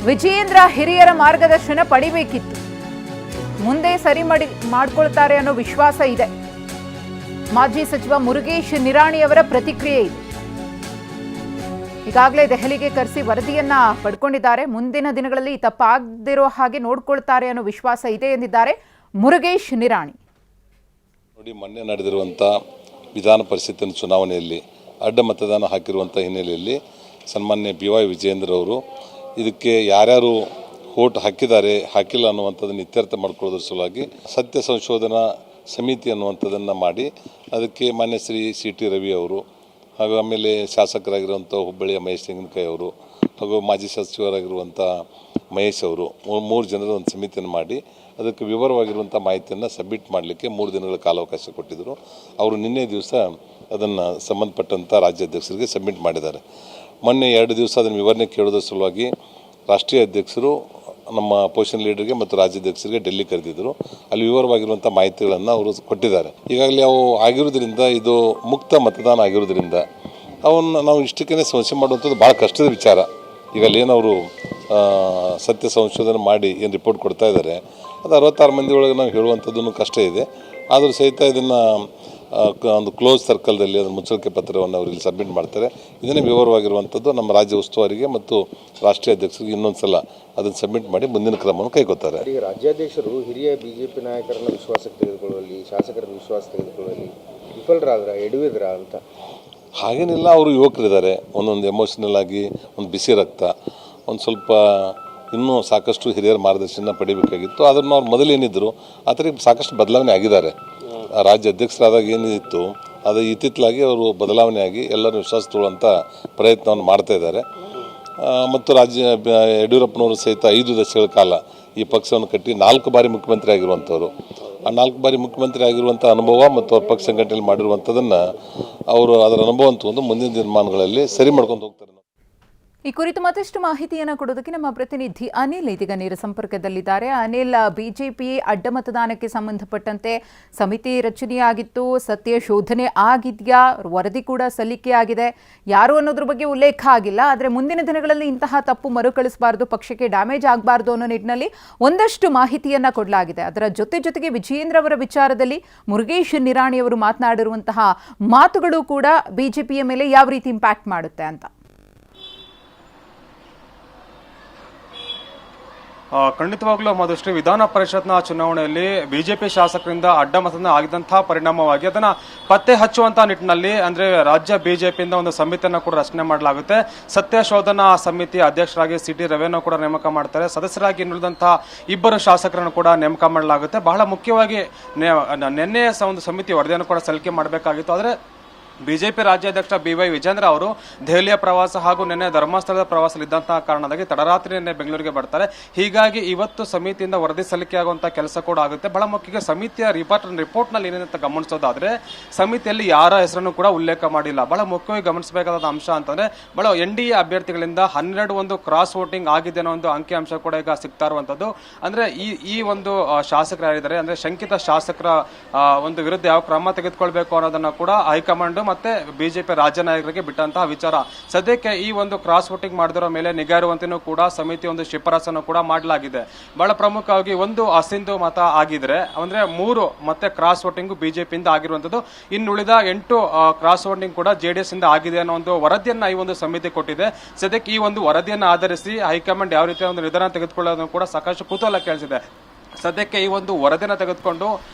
ವಿಜಯೇಂದ್ರ ಹಿರಿಯರ ಮಾರ್ಗದರ್ಶನ ಪಡಿಬೇಕಿತ್ತು. ಮುಂದೆ ಸರಿ ಮಾಡಿಕೊಳ್ತಾರೆ ಅನ್ನೋ ವಿಶ್ವಾಸ ಇದೆ. ಮಾಜಿ ಸಚಿವ ಮುರುಗೇಶ್ ನಿರಾಣಿಯವರ ಪ್ರತಿಕ್ರಿಯೆ ಇದೆ. ಈಗಾಗಲೇ ದೆಹಲಿಗೆ ಕರೆಸಿ ವರದಿಯನ್ನ ಪಡ್ಕೊಂಡಿದ್ದಾರೆ. ಮುಂದಿನ ದಿನಗಳಲ್ಲಿ ತಪ್ಪಾಗದಿರೋ ಹಾಗೆ ನೋಡ್ಕೊಳ್ತಾರೆ ಅನ್ನೋ ವಿಶ್ವಾಸ ಇದೆ ಎಂದಿದ್ದಾರೆ ಮುರುಗೇಶ್ ನಿರಾಣಿ. ನೋಡಿ, ಮೊನ್ನೆ ನಡೆದಿರುವಂಥ ವಿಧಾನ ಪರಿಷತ್ತಿನ ಚುನಾವಣೆಯಲ್ಲಿ ಅಡ್ಡ ಮತದಾನ ಹಾಕಿರುವಂಥ ಹಿನ್ನೆಲೆಯಲ್ಲಿ ಸನ್ಮಾನ್ಯ BY ವಿಜಯೇಂದ್ರ ಅವರು ಇದಕ್ಕೆ ಯಾರ್ಯಾರು ವೋಟ್ ಹಾಕಿದ್ದಾರೆ ಹಾಕಿಲ್ಲ ಅನ್ನುವಂಥದ್ದನ್ನು ಇತ್ಯರ್ಥ ಮಾಡಿಕೊಳ್ಳೋದ್ರ ಸಲುವಾಗಿ ಸತ್ಯ ಸಂಶೋಧನಾ ಸಮಿತಿ ಅನ್ನುವಂಥದ್ದನ್ನು ಮಾಡಿ ಅದಕ್ಕೆ ಮಾನ್ಯ ಶ್ರೀ CT ರವಿ ಅವರು ಹಾಗೂ ಆಮೇಲೆ ಶಾಸಕರಾಗಿರುವಂಥ ಹುಬ್ಬಳ್ಳಿಯ ಮಹೇಶ್ ತೆಂಗಿನಕಾಯಿ ಅವರು ಹಾಗೂ ಮಾಜಿ ಸಚಿವರಾಗಿರುವಂಥ ಮಹೇಶ್ ಅವರು ಮೂರು ಜನರ ಒಂದು ಸಮಿತಿಯನ್ನು ಮಾಡಿ ಅದಕ್ಕೆ ವಿವರವಾಗಿರುವಂಥ ಮಾಹಿತಿಯನ್ನು ಸಬ್ಮಿಟ್ ಮಾಡಲಿಕ್ಕೆ 3 ದಿನಗಳ ಕಾಲಾವಕಾಶ ಕೊಟ್ಟಿದ್ದರು. ಅವರು ನಿನ್ನೆ ದಿವಸ ಅದನ್ನು ಸಂಬಂಧಪಟ್ಟಂಥ ರಾಜ್ಯಾಧ್ಯಕ್ಷರಿಗೆ ಸಬ್ಮಿಟ್ ಮಾಡಿದ್ದಾರೆ. ಮೊನ್ನೆ 2 ದಿವಸ ಅದನ್ನು ವಿವರಣೆ ಕೇಳೋದ್ರ ಸಲುವಾಗಿ ರಾಷ್ಟ್ರೀಯ ಅಧ್ಯಕ್ಷರು ನಮ್ಮ ಅಪೋಸಿಷನ್ ಲೀಡರ್ಗೆ ಮತ್ತು ರಾಜ್ಯಾಧ್ಯಕ್ಷರಿಗೆ ಡೆಲ್ಲಿ ಕರೆದಿದ್ದರು. ಅಲ್ಲಿ ವಿವರವಾಗಿರುವಂಥ ಮಾಹಿತಿಗಳನ್ನು ಅವರು ಕೊಟ್ಟಿದ್ದಾರೆ. ಈಗಾಗಲೇ ಅವು ಆಗಿರೋದ್ರಿಂದ ಇದು ಮುಕ್ತ ಮತದಾನ ಆಗಿರೋದ್ರಿಂದ ಅವನ್ನು ನಾವು ಇಷ್ಟಕ್ಕೇ ಸಮಸ್ಯೆ ಮಾಡುವಂಥದ್ದು ಭಾಳ ಕಷ್ಟದ ವಿಚಾರ. ಈಗ ಅಲ್ಲೇನವರು ಸತ್ಯ ಸಂಶೋಧನೆ ಮಾಡಿ ಏನು ರಿಪೋರ್ಟ್ ಕೊಡ್ತಾ ಇದ್ದಾರೆ ಅದು 66 ಮಂದಿ ಒಳಗೆ ನಾವು ಹೇಳುವಂಥದ್ದು ಕಷ್ಟ ಇದೆ. ಆದರೂ ಸಹಿತ ಇದನ್ನು ಒಂದು ಕ್ಲೋಸ್ ಸರ್ಕಲ್ದಲ್ಲಿ ಅದನ್ನು ಮುಚ್ಚಳಿಕೆ ಪತ್ರವನ್ನು ಅವರು ಇಲ್ಲಿ ಸಬ್ಮಿಟ್ ಮಾಡ್ತಾರೆ. ಇದನ್ನೇ ವಿವರವಾಗಿರುವಂಥದ್ದು ನಮ್ಮ ರಾಜ್ಯ ಉಸ್ತುವಾರಿಗೆ ಮತ್ತು ರಾಷ್ಟ್ರೀಯ ಅಧ್ಯಕ್ಷರಿಗೆ ಇನ್ನೊಂದು ಸಲ ಅದನ್ನು ಸಬ್ಮಿಟ್ ಮಾಡಿ ಮುಂದಿನ ಕ್ರಮವನ್ನು ಕೈಗೊಳ್ತಾರೆ. ಈಗ ರಾಜ್ಯಾಧ್ಯಕ್ಷರು ಹಿರಿಯ BJP ನಾಯಕರನ್ನ ವಿಶ್ವಾಸಕ್ಕೆ ತೆಗೆದುಕೊಳ್ಳುವಲ್ಲಿ, ಶಾಸಕರ ವಿಶ್ವಾಸ ತೆಗೆದುಕೊಳ್ಳುವಲ್ಲಿ ವಿಫಲರಾದ್ರ ಎಡವಿದ್ರ ಅಂತ? ಹಾಗೇನಿಲ್ಲ, ಅವರು ಯುವಕರಿದ್ದಾರೆ, ಒಂದೊಂದು ಎಮೋಷನಲ್ ಆಗಿ ಒಂದು ಬಿಸಿ ರಕ್ತ, ಒಂದು ಸ್ವಲ್ಪ ಇನ್ನೂ ಸಾಕಷ್ಟು ಹಿರಿಯರ ಮಾರ್ಗದರ್ಶನ ಪಡಿಬೇಕಾಗಿತ್ತು. ಅದನ್ನು ಅವ್ರು ಮೊದಲೇನಿದ್ದರು ಆ ಥರ ಸಾಕಷ್ಟು ಬದಲಾವಣೆ ಆಗಿದ್ದಾರೆ. ರಾಜ್ಯ ಅಧ್ಯಕ್ಷರಾದಾಗ ಏನಿತ್ತು ಅದು ಇತ್ತಿತ್ತಲಾಗಿ ಅವರು ಬದಲಾವಣೆ ಆಗಿ ಎಲ್ಲರೂ ವಿಶ್ವಾಸ ತಗೊಳ್ಳುವಂಥ ಪ್ರಯತ್ನವನ್ನು ಮಾಡ್ತಾ ಇದ್ದಾರೆ. ಮತ್ತು ಯಡಿಯೂರಪ್ಪನವರು ಸಹಿತ 5 ದಶಕಗಳ ಕಾಲ ಈ ಪಕ್ಷವನ್ನು ಕಟ್ಟಿ 4 ಬಾರಿ ಮುಖ್ಯಮಂತ್ರಿ ಆಗಿರುವಂಥವ್ರು. ಆ 4 ಬಾರಿ ಮುಖ್ಯಮಂತ್ರಿ ಆಗಿರುವಂಥ ಅನುಭವ ಮತ್ತು ಅವ್ರ ಪಕ್ಷ ಸಂಘಟನೆ ಮಾಡಿರುವಂಥದ್ದನ್ನು ಅವರು ಅದರ ಅನುಭವ ಅಂತಂದು ಮುಂದಿನ ದಿನಮಾನಗಳಲ್ಲಿ ಸರಿ ಮಾಡ್ಕೊಂಡು ಹೋಗ್ತಾರೆ. ಈ ಕುರಿತು ಮತ್ತಷ್ಟು ಮಾಹಿತಿಯನ್ನು ಕೊಡೋದಕ್ಕೆ ನಮ್ಮ ಪ್ರತಿನಿಧಿ ಅನಿಲ್ ಇದೀಗ ನೇರ ಸಂಪರ್ಕದಲ್ಲಿದ್ದಾರೆ. ಅನಿಲ್, BJP ಅಡ್ಡ ಮತದಾನಕ್ಕೆ ಸಂಬಂಧಪಟ್ಟಂತೆ ಸಮಿತಿ ರಚನೆಯಾಗಿತ್ತು, ಸತ್ಯ ಶೋಧನೆ ಆಗಿದೆಯಾ, ವರದಿ ಕೂಡ ಸಲ್ಲಿಕೆ ಆಗಿದೆ, ಯಾರು ಅನ್ನೋದ್ರ ಬಗ್ಗೆ ಉಲ್ಲೇಖ ಆಗಿಲ್ಲ. ಆದರೆ ಮುಂದಿನ ದಿನಗಳಲ್ಲಿ ಇಂತಹ ತಪ್ಪು ಮರುಕಳಿಸಬಾರ್ದು, ಪಕ್ಷಕ್ಕೆ ಡ್ಯಾಮೇಜ್ ಆಗಬಾರ್ದು ಅನ್ನೋ ನಿಟ್ಟಿನಲ್ಲಿ ಒಂದಷ್ಟು ಮಾಹಿತಿಯನ್ನು ಕೊಡಲಾಗಿದೆ. ಅದರ ಜೊತೆಗೆ ವಿಜಯೇಂದ್ರ ಅವರ ವಿಚಾರದಲ್ಲಿ ಮುರುಗೇಶ್ ನಿರಾಣಿಯವರು ಮಾತನಾಡಿರುವಂತಹ ಮಾತುಗಳು ಕೂಡ BJPಯ ಮೇಲೆ ಯಾವ ರೀತಿ ಇಂಪ್ಯಾಕ್ಟ್ ಮಾಡುತ್ತೆ ಅಂತ? ಖಂಡಿತವಾಗ್ಲೂ ಮಧುಶ್ರೀ, ವಿಧಾನ ಪರಿಷತ್ನ ಚುನಾವಣೆಯಲ್ಲಿ BJP ಶಾಸಕರಿಂದ ಅಡ್ಡ ಮತದಾನ ಆಗಿದಂತಹ ಪರಿಣಾಮವಾಗಿ ಅದನ್ನ ಪತ್ತೆ ಹಚ್ಚುವಂತ ನಿಟ್ಟಿನಲ್ಲಿ ಅಂದ್ರೆ ರಾಜ್ಯ BJPಯಿಂದ ಒಂದು ಸಮಿತಿಯನ್ನು ಕೂಡ ರಚನೆ ಮಾಡಲಾಗುತ್ತೆ. ಸತ್ಯ ಶೋಧನಾ ಸಮಿತಿ ಅಧ್ಯಕ್ಷರಾಗಿ CT ರವಿಯನ್ನು ಕೂಡ ನೇಮಕ ಮಾಡ್ತಾರೆ. ಸದಸ್ಯರಾಗಿ ಉಳಿದಂತಹ 2 ಶಾಸಕರನ್ನು ಕೂಡ ನೇಮಕ ಮಾಡಲಾಗುತ್ತೆ. ಬಹಳ ಮುಖ್ಯವಾಗಿ ನಿನ್ನೆ ಒಂದು ಸಮಿತಿ ವರದಿಯನ್ನು ಕೂಡ ಸಲ್ಲಿಕೆ ಮಾಡಬೇಕಾಗಿತ್ತು. ಆದರೆ BJP ರಾಜ್ಯಾಧ್ಯಕ್ಷ BY ವಿಜೇಂದ್ರ ಅವರು ದೆಹಲಿಯ ಪ್ರವಾಸ ಹಾಗೂ ನಿನ್ನೆ ಧರ್ಮಸ್ಥಳದ ಪ್ರವಾಸದಲ್ಲಿದ್ದಂತಹ ಕಾರಣದಾಗಿ ತಡರಾತ್ರಿ ನಿನ್ನೆ ಬೆಂಗಳೂರಿಗೆ ಬರ್ತಾರೆ. ಹೀಗಾಗಿ ಇವತ್ತು ಸಮಿತಿಯಿಂದ ವರದಿ ಸಲ್ಲಿಕೆ ಆಗುವಂತಹ ಕೆಲಸ ಕೂಡ ಆಗುತ್ತೆ. ಬಹಳ ಮುಖ್ಯ ಸಮಿತಿಯ ರಿಪೋರ್ಟ್ನಲ್ಲಿ ಏನೇನಂತ ಗಮನಿಸೋದಾದ್ರೆ ಸಮಿತಿಯಲ್ಲಿ ಯಾರ ಹೆಸರನ್ನು ಕೂಡ ಉಲ್ಲೇಖ ಮಾಡಿಲ್ಲ. ಬಹಳ ಮುಖ್ಯವಾಗಿ ಗಮನಿಸಬೇಕಾದ ಅಂಶ ಅಂತಂದ್ರೆ ಬಹಳ NDA ಅಭ್ಯರ್ಥಿಗಳಿಂದ 12 ಕ್ರಾಸ್ ವೋಟಿಂಗ್ ಆಗಿದೆ ಅನ್ನೋ ಒಂದು ಅಂಕಿ ಅಂಶ ಕೂಡ ಈಗ ಸಿಗ್ತಾ ಇರುವಂತದ್ದು. ಅಂದ್ರೆ ಈ ಒಂದು ಶಾಸಕರು ಯಾರಿದ್ದಾರೆ ಅಂದ್ರೆ ಶಂಕಿತ ಶಾಸಕರ ಒಂದು ವಿರುದ್ಧ ಯಾವ ಕ್ರಮ ತೆಗೆದುಕೊಳ್ಬೇಕು ಅನ್ನೋದನ್ನ ಕೂಡ ಹೈಕಮಾಂಡ್ ಮತ್ತೆ BJP ರಾಜ್ಯ ನಾಯಕರಿಗೆ ಬಿಟ್ಟಂತಹ ವಿಚಾರ. ಸದ್ಯಕ್ಕೆ ಈ ಒಂದು ಕ್ರಾಸ್ ವೋಟಿಂಗ್ ಮಾಡಿದರ ಮೇಲೆ ನಿಗಾ ಇರುವಂತೆಯೂ ಕೂಡ ಸಮಿತಿ ಒಂದು ಶಿಫಾರಸನ್ನು ಕೂಡ ಮಾಡಲಾಗಿದೆ. ಬಹಳ ಪ್ರಮುಖವಾಗಿ ಒಂದು ಅಸಿಂಧು ಮತ ಆಗಿದ್ರೆ ಅಂದ್ರೆ 3 ಮತ್ತೆ ಕ್ರಾಸ್ ವೋಟಿಂಗ್ BJPಯಿಂದ ಆಗಿರುವಂತದ್ದು. ಇನ್ನುಳಿದ 8 ಕ್ರಾಸ್ ವೋಟಿಂಗ್ ಕೂಡ JDS ಇಂದ ಆಗಿದೆ ಅನ್ನೋ ಒಂದು ವರದಿಯನ್ನ ಈ ಒಂದು ಸಮಿತಿ ಕೊಟ್ಟಿದೆ. ಸದ್ಯಕ್ಕೆ ಈ ಒಂದು ವರದಿಯನ್ನು ಆಧರಿಸಿ ಹೈಕಮಾಂಡ್ ಯಾವ ರೀತಿಯ ಒಂದು ನಿರ್ಧಾರ ತೆಗೆದುಕೊಳ್ಳೋದನ್ನು ಕೂಡ ಸಾಕಷ್ಟು ಕುತೂಹಲ ಕೇಳಿಸಿದೆ. ಸದ್ಯಕ್ಕೆ ಈ ಒಂದು ವರದಿನ ತೆಗೆದುಕೊಂಡು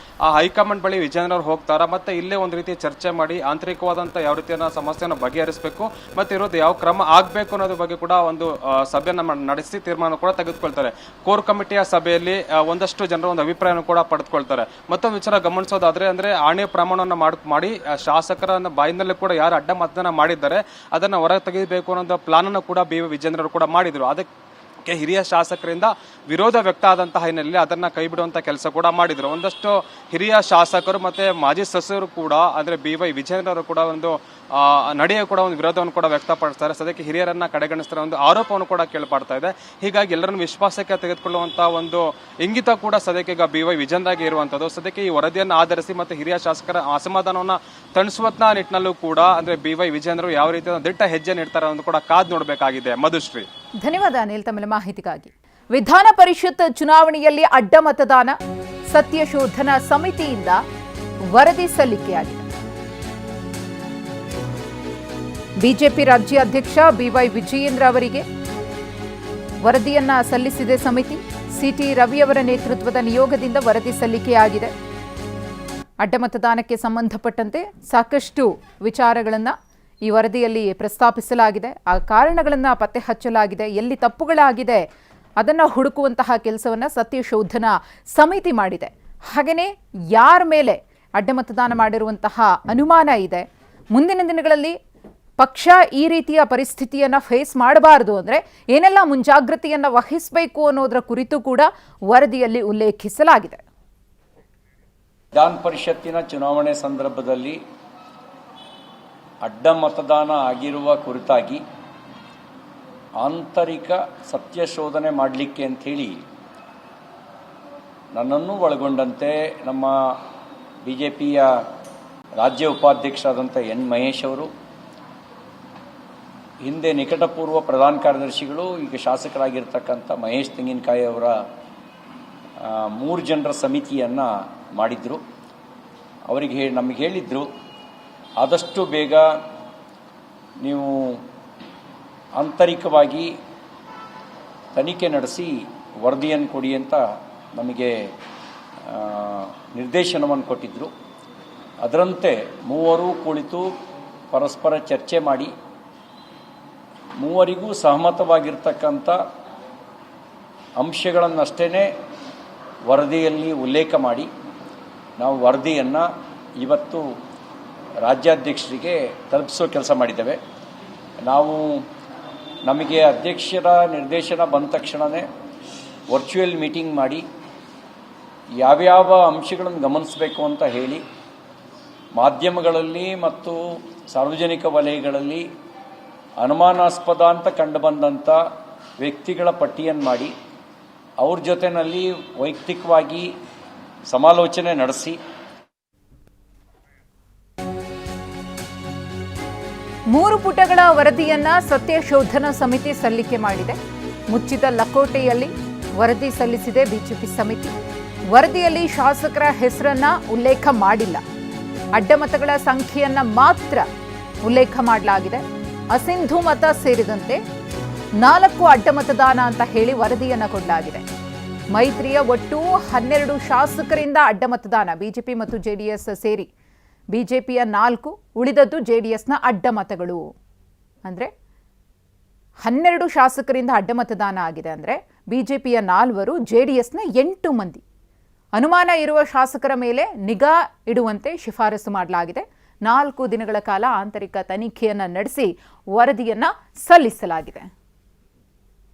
ಆ ಹೈಕಮಾಂಡ್ ಬಳಿ ವಿಜೇಂದ್ರ ಅವರು ಹೋಗ್ತಾರ, ಮತ್ತೆ ಇಲ್ಲೇ ಒಂದು ರೀತಿ ಚರ್ಚೆ ಮಾಡಿ ಆಂತರಿಕವಾದಂಥ ಯಾವ ರೀತಿಯ ಸಮಸ್ಯೆಯನ್ನು ಬಗೆಹರಿಸಬೇಕು ಮತ್ತೆ ಇರೋದು ಯಾವ ಕ್ರಮ ಆಗಬೇಕು ಅನ್ನೋದ್ರ ಬಗ್ಗೆ ಕೂಡ ಒಂದು ಸಭೆಯನ್ನು ನಡೆಸಿ ತೀರ್ಮಾನ ಕೂಡ ತೆಗೆದುಕೊಳ್ತಾರೆ. ಕೋರ್ ಕಮಿಟಿಯ ಸಭೆಯಲ್ಲಿ ಒಂದಷ್ಟು ಜನರ ಒಂದು ಅಭಿಪ್ರಾಯವನ್ನು ಕೂಡ ಪಡೆದುಕೊಳ್ತಾರೆ. ಮತ್ತೊಂದು ವಿಚಾರ ಗಮನಿಸೋದಾದ್ರೆ ಅಂದ್ರೆ ಆಣೆ ಪ್ರಮಾಣವನ್ನು ಮಾಡಿ ಶಾಸಕರ ಬಾಯಿನಲ್ಲಿ ಕೂಡ ಯಾರು ಅಡ್ಡ ಮತದಾನ ಮಾಡಿದ್ದಾರೆ ಅದನ್ನ ಹೊರ ತೆಗೆಯಬೇಕು ಅನ್ನೋ ಪ್ಲಾನ್ ಅನ್ನು ಕೂಡ BY ವಿಜೇಂದ್ರ ಕೂಡ ಮಾಡಿದ್ರು. ಅದಕ್ಕೆ ಹಿರಿಯ ಶಾಸಕರಿಂದ ವಿರೋಧ ವ್ಯಕ್ತ ಆದಂತಹ ಹಿನ್ನೆಲೆಯಲ್ಲಿ ಅದನ್ನ ಕೈ ಬಿಡುವಂತ ಕೆಲಸ ಕೂಡ ಮಾಡಿದ್ರು. ಒಂದಷ್ಟು ಹಿರಿಯ ಶಾಸಕರು ಮತ್ತೆ ಮಾಜಿ ಸದಸ್ಯರು ಕೂಡ ಅಂದ್ರೆ BY ವಿಜೇಂದ್ರ ಅವರು ಕೂಡ ಒಂದು ನಡೆಯ ಕೂಡ ಒಂದು ವಿರೋಧವನ್ನು ಕೂಡ ವ್ಯಕ್ತಪಡಿಸ್ತಾರೆ. ಸದ್ಯಕ್ಕೆ ಹಿರಿಯರನ್ನ ಕಡೆಗಣಿಸ್ತಾರೆ ಒಂದು ಆರೋಪವನ್ನು ಕೂಡ ಕೇಳ್ಪಡ್ತಾ ಇದೆ. ಹೀಗಾಗಿ ಎಲ್ಲರನ್ನು ವಿಶ್ವಾಸಕ್ಕೆ ತೆಗೆದುಕೊಳ್ಳುವಂತಹ ಒಂದು ಇಂಗಿತ ಕೂಡ ಸದ್ಯಕ್ಕೆ ಈಗ BY ವಿಜೇಂದ್ರಗೆ ಇರುವಂತದ್ದು. ಸದ್ಯಕ್ಕೆ ಈ ವರದಿಯನ್ನು ಆಧರಿಸಿ ಮತ್ತೆ ಹಿರಿಯ ಶಾಸಕರ ಅಸಮಾಧಾನವನ್ನ ತಣಿಸುವಂತ ನಿಟ್ಟಿನಲ್ಲೂ ಕೂಡ ಅಂದ್ರೆ BY ವಿಜೇಂದ್ರ ಯಾವ ರೀತಿಯ ದಿಟ್ಟ ಹೆಜ್ಜೆ ನೀಡ್ತಾರೆ ಅಂತ ಕೂಡ ಕಾದ್ ನೋಡಬೇಕಾಗಿದೆ. ಮಧುಶ್ರೀ, ಧನ್ಯವಾದ ಅನಿಲ್ ತಮ್ಮ ಮಾಹಿತಿಗಾಗಿ. ವಿಧಾನ ಪರಿಷತ್ ಚುನಾವಣೆಯಲ್ಲಿ ಅಡ್ಡ ಮತದಾನ, ಸತ್ಯಶೋಧನಾ ಸಮಿತಿಯಿಂದ ವರದಿ ಸಲ್ಲಿಕೆಯಾಗಿದೆ. ಬಿಜೆಪಿ ರಾಜ್ಯಾಧ್ಯಕ್ಷ BY ವಿಜಯೇಂದ್ರ ಅವರಿಗೆ ವರದಿಯನ್ನ ಸಲ್ಲಿಸಿದೆ ಸಮಿತಿ. CT ರವಿಯವರ ನೇತೃತ್ವದ ನಿಯೋಗದಿಂದ ವರದಿ ಸಲ್ಲಿಕೆಯಾಗಿದೆ. ಅಡ್ಡ ಮತದಾನಕ್ಕೆ ಸಂಬಂಧಪಟ್ಟಂತೆ ಸಾಕಷ್ಟು ವಿಚಾರಗಳನ್ನು ಈ ವರದಿಯಲ್ಲಿ ಪ್ರಸ್ತಾಪಿಸಲಾಗಿದೆ. ಆ ಕಾರಣಗಳನ್ನು ಪತ್ತೆ ಹಚ್ಚಲಾಗಿದೆ. ಎಲ್ಲಿ ತಪ್ಪುಗಳಾಗಿದೆ ಅದನ್ನು ಹುಡುಕುವಂತಹ ಕೆಲಸವನ್ನು ಸತ್ಯಶೋಧನಾ ಸಮಿತಿ ಮಾಡಿದೆ. ಹಾಗೆಯೇ ಯಾರ ಮೇಲೆ ಅಡ್ಡ ಮತದಾನ ಮಾಡಿರುವಂತಹ ಅನುಮಾನ ಇದೆ, ಮುಂದಿನ ದಿನಗಳಲ್ಲಿ ಪಕ್ಷ ಈ ರೀತಿಯ ಪರಿಸ್ಥಿತಿಯನ್ನು ಫೇಸ್ ಮಾಡಬಾರದು ಅಂದರೆ ಏನೆಲ್ಲ ಮುಂಜಾಗ್ರತೆಯನ್ನು ವಹಿಸಬೇಕು ಅನ್ನೋದರ ಕುರಿತು ಕೂಡ ವರದಿಯಲ್ಲಿ ಉಲ್ಲೇಖಿಸಲಾಗಿದೆ. ವಿಧಾನ ಪರಿಷತ್ತಿನ ಚುನಾವಣೆ ಸಂದರ್ಭದಲ್ಲಿ ಅಡ್ಡ ಮತದಾನ ಆಗಿರುವ ಕುರಿತಾಗಿ ಆಂತರಿಕ ಸತ್ಯಶೋಧನೆ ಮಾಡಲಿಕ್ಕೆ ಅಂಥೇಳಿ ನನ್ನನ್ನು ಒಳಗೊಂಡಂತೆ ನಮ್ಮ BJPಯ ರಾಜ್ಯ ಉಪಾಧ್ಯಕ್ಷರಾದಂಥ N. ಮಹೇಶ್ ಅವರು, ಹಿಂದೆ ನಿಕಟಪೂರ್ವ ಪ್ರಧಾನ ಕಾರ್ಯದರ್ಶಿಗಳು, ಈಗ ಶಾಸಕರಾಗಿರ್ತಕ್ಕಂಥ ಮಹೇಶ್ ತೆಂಗಿನಕಾಯಿ ಅವರ 3 ಜನರ ಸಮಿತಿಯನ್ನು ಮಾಡಿದರು. ಅವರಿಗೆ ನಮಗೆ ಹೇಳಿದ್ರು, ಆದಷ್ಟು ಬೇಗ ನೀವು ಆಂತರಿಕವಾಗಿ ತನಿಖೆ ನಡೆಸಿ ವರದಿಯನ್ನು ಕೊಡಿ ಅಂತ ನಮಗೆ ನಿರ್ದೇಶನವನ್ನು ಕೊಟ್ಟಿದ್ದರು. ಅದರಂತೆ ಮೂವರು ಕುಳಿತು ಪರಸ್ಪರ ಚರ್ಚೆ ಮಾಡಿ ಮೂವರಿಗೂ ಸಹಮತವಾಗಿರ್ತಕ್ಕಂಥ ಅಂಶಗಳನ್ನಷ್ಟೇ ವರದಿಯಲ್ಲಿ ಉಲ್ಲೇಖ ಮಾಡಿ ನಾವು ವರದಿಯನ್ನು ಇವತ್ತು ರಾಜ್ಯಾಧ್ಯಕ್ಷರಿಗೆ ತಲುಪಿಸೋ ಕೆಲಸ ಮಾಡಿದ್ದೇವೆ. ನಾವು ನಮಗೆ ಅಧ್ಯಕ್ಷರ ನಿರ್ದೇಶನ ಬಂದ ತಕ್ಷಣವೇ ವರ್ಚುವಲ್ ಮೀಟಿಂಗ್ ಮಾಡಿ ಯಾವ್ಯಾವ ಅಂಶಗಳನ್ನು ಗಮನಿಸಬೇಕು ಅಂತ ಹೇಳಿ ಮಾಧ್ಯಮಗಳಲ್ಲಿ ಮತ್ತು ಸಾರ್ವಜನಿಕ ವಲಯಗಳಲ್ಲಿ ಅನುಮಾನಾಸ್ಪದ ಅಂತ ಕಂಡುಬಂದಂಥ ವ್ಯಕ್ತಿಗಳ ಪಟ್ಟಿಯನ್ನು ಮಾಡಿ ಅವ್ರ ಜೊತೆಯಲ್ಲಿ ವೈಯಕ್ತಿಕವಾಗಿ ಸಮಾಲೋಚನೆ ನಡೆಸಿ 3 ಪುಟಗಳ ವರದಿಯನ್ನ ಸತ್ಯಶೋಧನಾ ಸಮಿತಿ ಸಲ್ಲಿಕೆ ಮಾಡಿದೆ. ಮುಚ್ಚಿದ ಲಕೋಟೆಯಲ್ಲಿ ವರದಿ ಸಲ್ಲಿಸಿದೆ ಬಿಜೆಪಿ ಸಮಿತಿ. ವರದಿಯಲ್ಲಿ ಶಾಸಕರ ಹೆಸರನ್ನ ಉಲ್ಲೇಖ ಮಾಡಿಲ್ಲ. ಅಡ್ಡಮತಗಳ ಸಂಖ್ಯೆಯನ್ನ ಮಾತ್ರ ಉಲ್ಲೇಖ ಮಾಡಲಾಗಿದೆ. ಅಸಿಂಧು ಮತ ಸೇರಿದಂತೆ 4 ಅಡ್ಡಮತದಾನ ಅಂತ ಹೇಳಿ ವರದಿಯನ್ನ ಕೊಡಲಾಗಿದೆ. ಮೈತ್ರಿಯ ಒಟ್ಟು 12 ಶಾಸಕರಿಂದ ಅಡ್ಡಮತದಾನ, ಬಿಜೆಪಿ ಮತ್ತು ಜೆಡಿಎಸ್ ಸೇರಿ ಬಿಜೆಪಿಯ 4, ಉಳಿದದ್ದು ಜೆಡಿಎಸ್ನ ಅಡ್ಡಮತಗಳು. ಅಂದರೆ 12 ಶಾಸಕರಿಂದ ಅಡ್ಡಮತದಾನ ಆಗಿದೆ. ಅಂದರೆ ಬಿಜೆಪಿಯ 4, ಜೆಡಿಎಸ್ನ 8 ಮಂದಿ. ಅನುಮಾನ ಇರುವ ಶಾಸಕರ ಮೇಲೆ ನಿಗಾ ಇಡುವಂತೆ ಶಿಫಾರಸು ಮಾಡಲಾಗಿದೆ. 4 ದಿನಗಳ ಕಾಲ ಆಂತರಿಕ ತನಿಖೆಯನ್ನು ನಡೆಸಿ ವರದಿಯನ್ನು ಸಲ್ಲಿಸಲಾಗಿದೆ.